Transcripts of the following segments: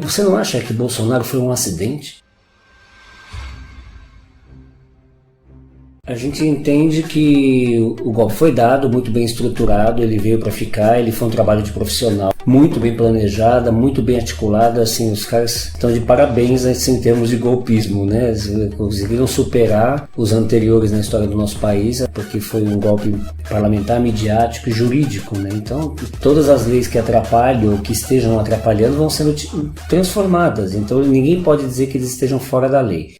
Você não acha que Bolsonaro foi um acidente? A gente entende que o golpe foi dado, muito bem estruturado, ele veio para ficar, ele foi um trabalho de profissional, muito bem planejado, muito bem articulado, assim, os caras estão de parabéns assim, em termos de golpismo, né? Eles conseguiram superar os anteriores na história do nosso país, porque foi um golpe parlamentar, midiático e jurídico, né? Então, todas as leis que atrapalham ou que estejam atrapalhando vão sendo transformadas, então ninguém pode dizer que eles estejam fora da lei.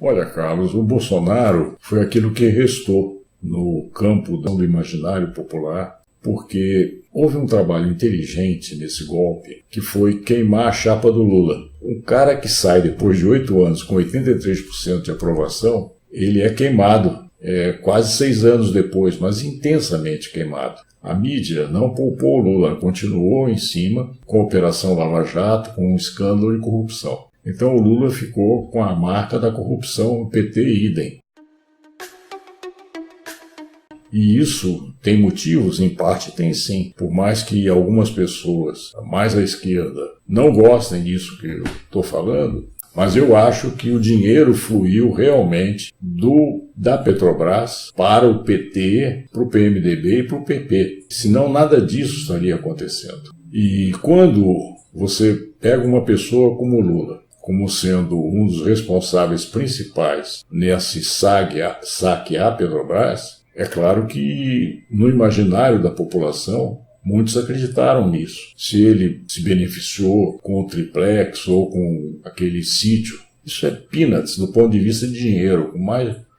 Olha, Carlos, o Bolsonaro foi aquilo que restou no campo do imaginário popular, porque houve um trabalho inteligente nesse golpe, que foi queimar a chapa do Lula. Um cara que sai depois de 8 anos com 83% de aprovação, ele é queimado, quase 6 anos depois, mas intensamente queimado. A mídia não poupou o Lula, continuou em cima com a Operação Lava Jato, com um escândalo de corrupção. Então o Lula ficou com a marca da corrupção, o PT idem. E isso tem motivos? Em parte tem sim. Por mais que algumas pessoas, mais à esquerda, não gostem disso que eu estou falando, mas eu acho que o dinheiro fluiu realmente da Petrobras para o PT, para o PMDB e para o PP. Senão nada disso estaria acontecendo. E quando você pega uma pessoa como o Lula, como sendo um dos responsáveis principais nesse saque à Petrobras, é claro que no imaginário da população muitos acreditaram nisso. Se ele se beneficiou com o triplex ou com aquele sítio, isso é peanuts do ponto de vista de dinheiro. Com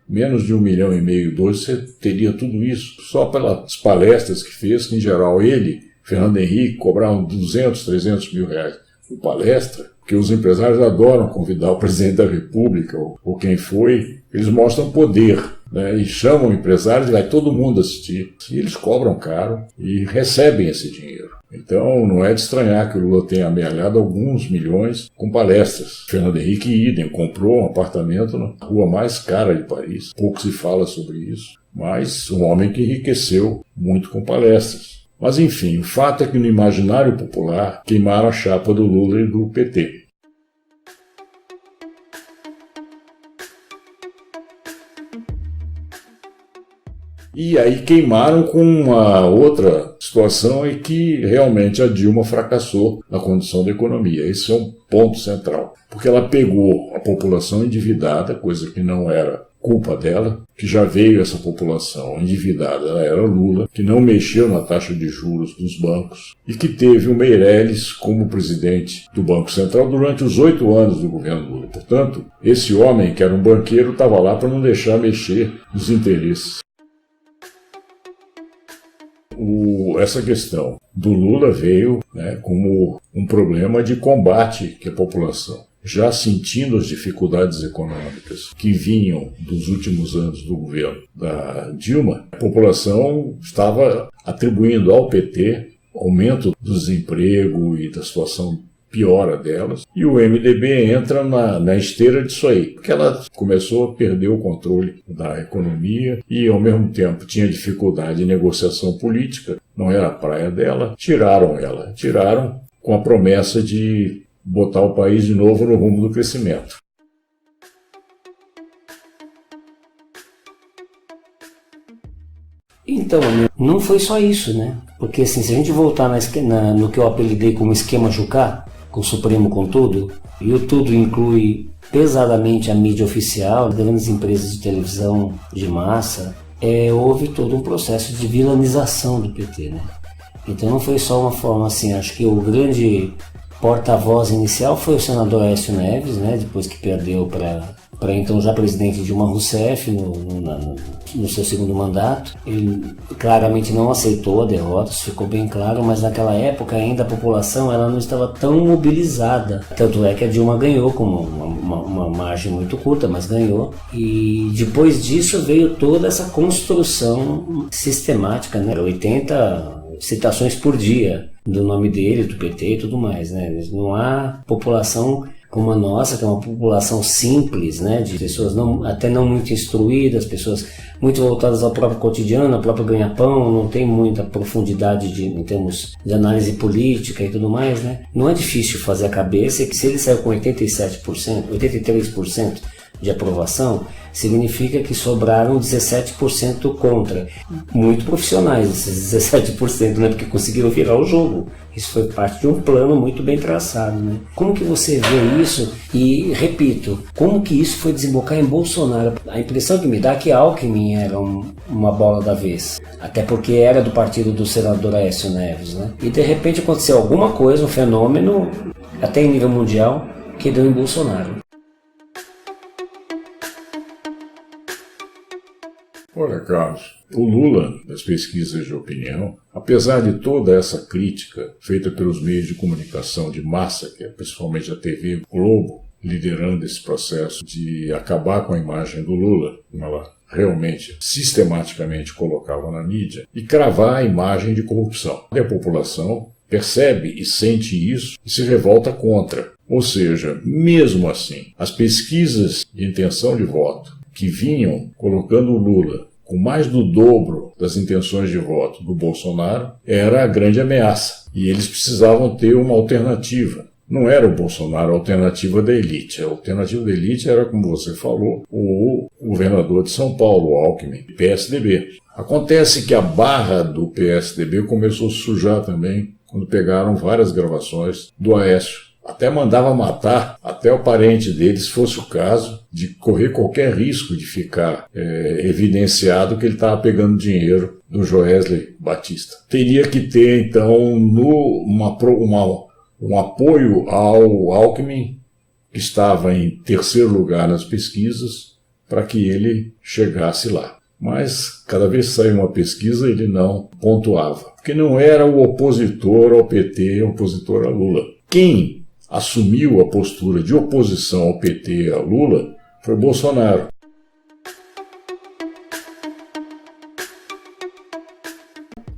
menos de 1,5 milhão, 2, você teria tudo isso. Só pelas palestras que fez, que em geral ele, Fernando Henrique, cobravam 200, 300 mil reais por palestra, porque os empresários adoram convidar o presidente da República ou quem foi, eles mostram poder, né, e chamam empresários e vai todo mundo assistir. E eles cobram caro e recebem esse dinheiro. Então não é de estranhar que o Lula tenha amealhado alguns milhões com palestras. Fernando Henrique idem, comprou um apartamento na rua mais cara de Paris. Pouco se fala sobre isso, mas um homem que enriqueceu muito com palestras. Mas enfim, o fato é que no imaginário popular queimaram a chapa do Lula e do PT. E aí queimaram com uma outra situação em que realmente a Dilma fracassou na condução da economia. Esse é um ponto central, porque ela pegou a população endividada, coisa que não era culpa dela, que já veio essa população endividada, ela era Lula, que não mexeu na taxa de juros dos bancos e que teve o Meirelles como presidente do Banco Central durante os 8 anos do governo Lula. Portanto, esse homem, que era um banqueiro, estava lá para não deixar mexer nos interesses. Essa questão do Lula veio, né, como um problema de combate que a população, já sentindo as dificuldades econômicas que vinham dos últimos anos do governo da Dilma, a população estava atribuindo ao PT aumento do desemprego e da situação piora delas, e o MDB entra na esteira disso aí, porque ela começou a perder o controle da economia e, ao mesmo tempo, tinha dificuldade de negociação política, não era a praia dela, tiraram com a promessa de botar o país de novo no rumo do crescimento. Então, não foi só isso, né? Porque assim, se a gente voltar no que eu apelidei como esquema Jucá, com o Supremo com tudo, e o tudo inclui pesadamente a mídia oficial, grandes empresas de televisão de massa, houve todo um processo de vilanização do PT, né? Então não foi só uma forma assim, acho que o grande porta-voz inicial foi o senador Aécio Neves, né? Depois que perdeu para então já presidente Dilma Rousseff no seu segundo mandato. Ele claramente não aceitou a derrota, isso ficou bem claro, mas naquela época ainda a população ela não estava tão mobilizada. Tanto é que a Dilma ganhou com uma margem muito curta, mas ganhou. E depois disso veio toda essa construção sistemática, né? 80 citações por dia do nome dele, do PT e tudo mais, né? Não há população como a nossa, que é uma população simples, né, de pessoas até não muito instruídas, pessoas muito voltadas ao próprio cotidiano, ao próprio ganha-pão, não tem muita profundidade em termos de análise política e tudo mais, né? Não é difícil fazer a cabeça que se ele saiu com 87%, 83% de aprovação, significa que sobraram 17% contra. Muito profissionais esses 17%, né? Porque conseguiram virar o jogo. Isso foi parte de um plano muito bem traçado, né? Como que você vê isso? E, repito, como que isso foi desembocar em Bolsonaro? A impressão que me dá é que Alckmin era uma bola da vez. Até porque era do partido do senador Aécio Neves, né? E de repente aconteceu alguma coisa, um fenômeno, até em nível mundial, que deu em Bolsonaro. Olha, Carlos, o Lula, nas pesquisas de opinião, apesar de toda essa crítica feita pelos meios de comunicação de massa, que é principalmente a TV Globo, liderando esse processo de acabar com a imagem do Lula, como ela realmente, sistematicamente colocava na mídia, e cravar a imagem de corrupção. E a população percebe e sente isso e se revolta contra. Ou seja, mesmo assim, as pesquisas de intenção de voto que vinham colocando o Lula com mais do dobro das intenções de voto do Bolsonaro, era a grande ameaça. E eles precisavam ter uma alternativa. Não era o Bolsonaro a alternativa da elite. A alternativa da elite era, como você falou, o governador de São Paulo, o Alckmin, PSDB. Acontece que a barra do PSDB começou a sujar também quando pegaram várias gravações do Aécio. Até mandava matar até o parente dele, se fosse o caso, de correr qualquer risco de ficar evidenciado que ele estava pegando dinheiro do Joesley Batista. Teria que ter, então, um apoio ao Alckmin, que estava em terceiro lugar nas pesquisas, para que ele chegasse lá. Mas, cada vez que saía uma pesquisa, ele não pontuava. Porque não era o opositor ao PT, opositor a Lula. Quem assumiu a postura de oposição ao PT e a Lula foi Bolsonaro.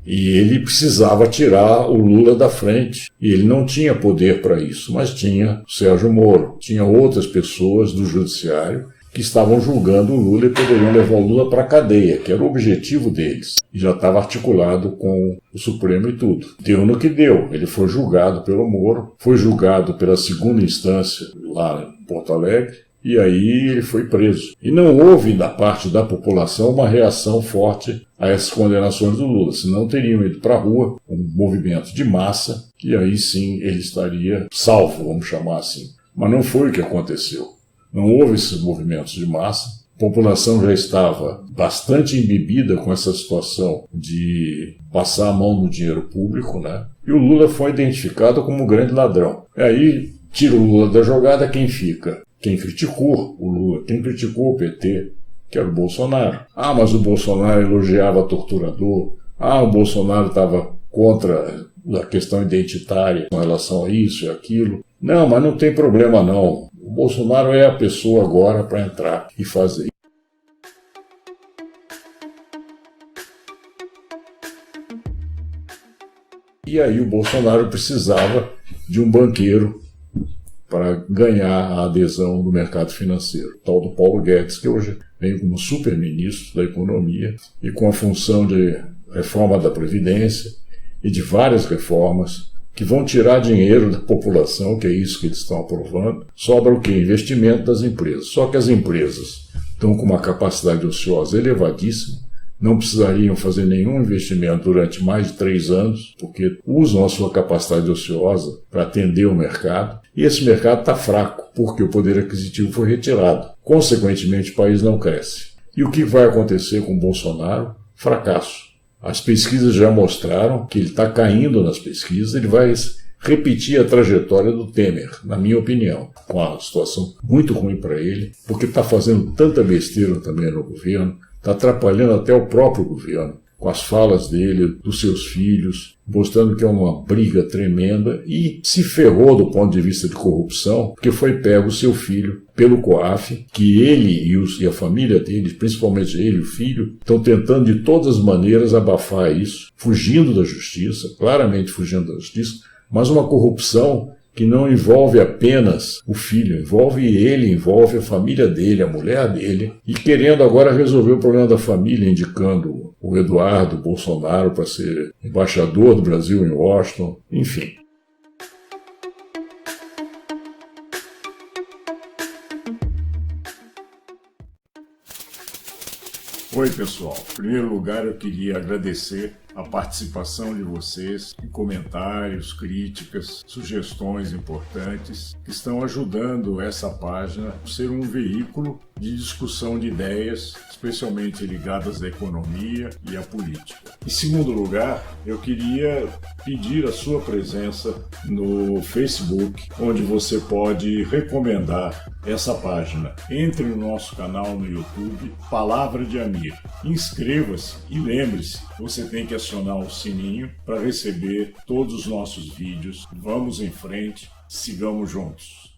E ele precisava tirar o Lula da frente. E ele não tinha poder para isso, mas tinha o Sérgio Moro, tinha outras pessoas do judiciário que estavam julgando o Lula e poderiam levar o Lula para a cadeia, que era o objetivo deles. E já estava articulado com o Supremo e tudo. Deu no que deu. Ele foi julgado pelo Moro, foi julgado pela segunda instância lá em Porto Alegre, e aí ele foi preso. E não houve da parte da população uma reação forte a essas condenações do Lula, senão teriam ido para a rua, um movimento de massa, e aí sim ele estaria salvo, vamos chamar assim. Mas não foi o que aconteceu. Não houve esses movimentos de massa. A população já estava bastante embebida com essa situação de passar a mão no dinheiro público, né? E o Lula foi identificado como um grande ladrão. E aí, tira o Lula da jogada, quem fica? Quem criticou o Lula, quem criticou o PT, que era o Bolsonaro. Ah, mas o Bolsonaro elogiava torturador. Ah, o Bolsonaro estava contra a questão identitária com relação a isso e aquilo. Não, mas não tem problema não. O Bolsonaro é a pessoa agora para entrar e fazer. E aí o Bolsonaro precisava de um banqueiro para ganhar a adesão do mercado financeiro, o tal do Paulo Guedes, que hoje vem como super-ministro da Economia e com a função de reforma da Previdência e de várias reformas que vão tirar dinheiro da população, que é isso que eles estão aprovando. Sobra o quê? Investimento das empresas. Só que as empresas estão com uma capacidade ociosa elevadíssima, não precisariam fazer nenhum investimento durante mais de 3 anos, porque usam a sua capacidade ociosa para atender o mercado, e esse mercado está fraco, porque o poder aquisitivo foi retirado. Consequentemente, o país não cresce. E o que vai acontecer com o Bolsonaro? Fracasso. As pesquisas já mostraram que ele está caindo nas pesquisas, ele vai repetir a trajetória do Temer, na minha opinião, com uma situação muito ruim para ele, porque está fazendo tanta besteira também no governo, está atrapalhando até o próprio governo, com as falas dele, dos seus filhos, mostrando que é uma briga tremenda, e se ferrou do ponto de vista de corrupção, porque foi pego o seu filho pelo COAF, que ele e a família dele, principalmente ele e o filho, estão tentando de todas as maneiras abafar isso, fugindo da justiça, claramente fugindo da justiça, mas uma corrupção que não envolve apenas o filho, envolve ele, envolve a família dele, a mulher dele, e querendo agora resolver o problema da família, indicando o Eduardo Bolsonaro para ser embaixador do Brasil em Washington, enfim. Oi, pessoal. Em primeiro lugar, eu queria agradecer a participação de vocês em comentários, críticas, sugestões importantes que estão ajudando essa página a ser um veículo de discussão de ideias, especialmente ligadas à economia e à política. Em segundo lugar, eu queria pedir a sua presença no Facebook, onde você pode recomendar essa página. Entre no nosso canal no YouTube, Palavra de Amir. Inscreva-se e lembre-se, você tem que acionar o sininho para receber todos os nossos vídeos. Vamos em frente, sigamos juntos.